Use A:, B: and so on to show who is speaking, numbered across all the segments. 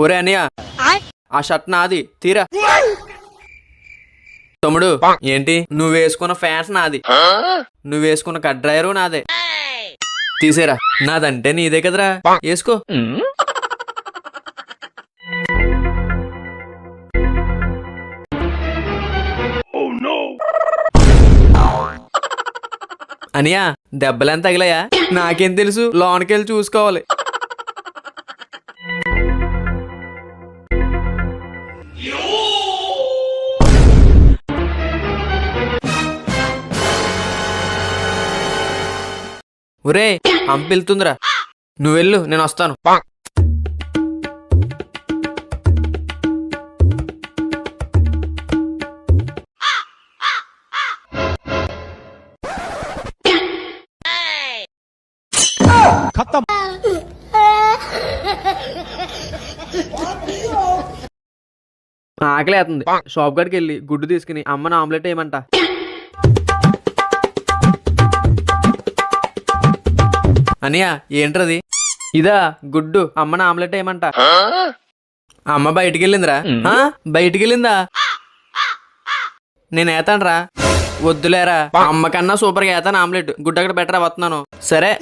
A: ఒరే అన్నయ్య, ఆ షర్ట్ నాది, తీరా. తమ్ముడు, ఏంటి నువ్వు వేసుకున్న ఫ్యాంట్ నాది, నువ్వు వేసుకున్న కట్ డ్రైవరు నాదే, తీసేరా. నాదంటే నీదే కదరా, వేసుకో. అనియా, దెబ్బలేం తగిలాయా? నాకేం తెలుసు, లోనకెళ్ళి చూసుకోవాలి. ఒరే, అంపిల్తుందిరా, నువ్వెళ్ళు, నేను వస్తాను. ఆకలి అవుతుంది, షాప్ కాడికి వెళ్ళి గుడ్డు తీసుకుని అమ్మని ఆమ్లెట్ వేయమంట. అనియా, ఏంట్రది? ఇదా గుడ్డు, అమ్మని ఆమ్లెట్ వేయమంట. అమ్మ బయటికి వెళ్ళిందిరా. బయటికి వెళ్ళిందా? నేను ఏతానరా. వద్దులేరా, అమ్మ కన్నా సూపర్ గా ఏతాను ఆమ్లెట్. గుడ్డు అక్కడ బెటరా, వస్తున్నాను. సరే.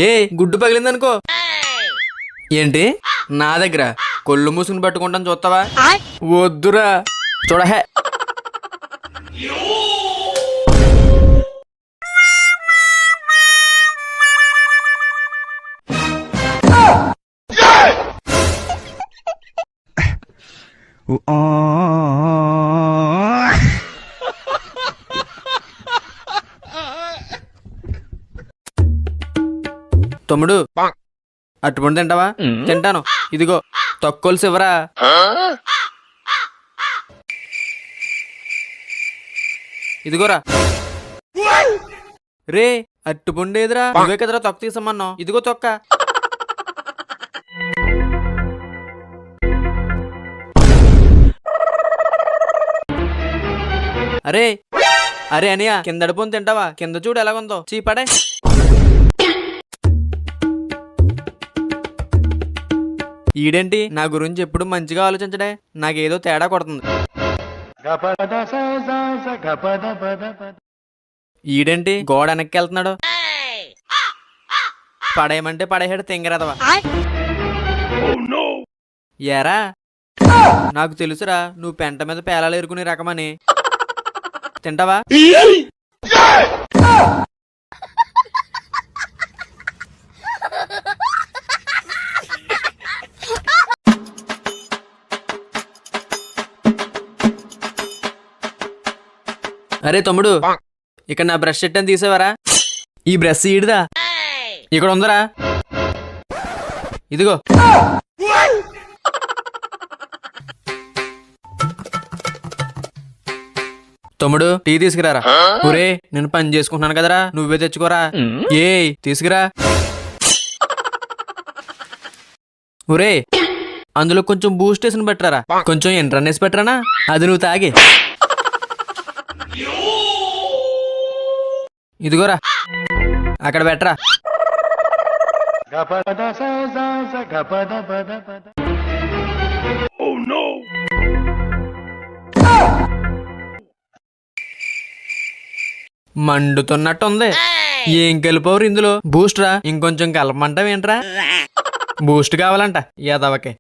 A: ఏ గుడ్డు పగిలిందనుకో. ఏంటి నా దగ్గర కొళ్ళు మూసుకుని పట్టుకుంటాను, చూస్తావా? వద్దురా, చూడహే. తమ్ముడు, అట్టుపండు తింటావా? తింటాను, ఇదిగో తొక్కలు శివరా. ఇదిగోరా. రే, అట్టుపండు ఏదిరా? నువ్వే కదరా తొక్క తీసమ్మన్నావు, ఇదిగో తొక్క. అరే అరే అనియా, కింద అడుపుని తింటావా? కింద చూడు ఎలాగుందో, చీపడే. ఈడేంటి నా గురించి ఎప్పుడు మంచిగా ఆలోచించడే, నాకేదో తేడా కొడుతుంది. ఈడేంటి గోడ వెనక్కి వెళ్తున్నాడు? పడేయమంటే పడేసాడు, తింగరదవా. ఎరా, నాకు తెలుసురా నువ్వు పెంట మీద పేలాలు ఎరుకునే రకమని. తింటావా? అరే తమ్ముడు, ఇక్కడ నా బ్రష్ సెట్ అని తీసేవారా? ఈ బ్రష్ ఈడుదా? ఇక్కడ ఉందరా, ఇదిగో. తమ్ముడు, టీ తీసుకురారా. ఒరే, నేను పని చేసుకుంటున్నాను కదరా, నువ్వే తెచ్చుకోరా. ఏ తీసుకురా. ఒరే, అందులో కొంచెం బూస్ట్ వేసిన పెట్టరారా, కొంచెం ఎంట్రన్ వేసి పెట్టరానా, అది నువ్వు తాగి. ఇదిగోరా, అక్కడ పెట్టరా. మండుతున్నట్టుంది. ఏం కలిపవరు ఇందులో? బూస్ట్ రా, ఇంకొంచెం కలపమంటావేంట్రా? బూస్ట్ కావాలంట యాదవకి.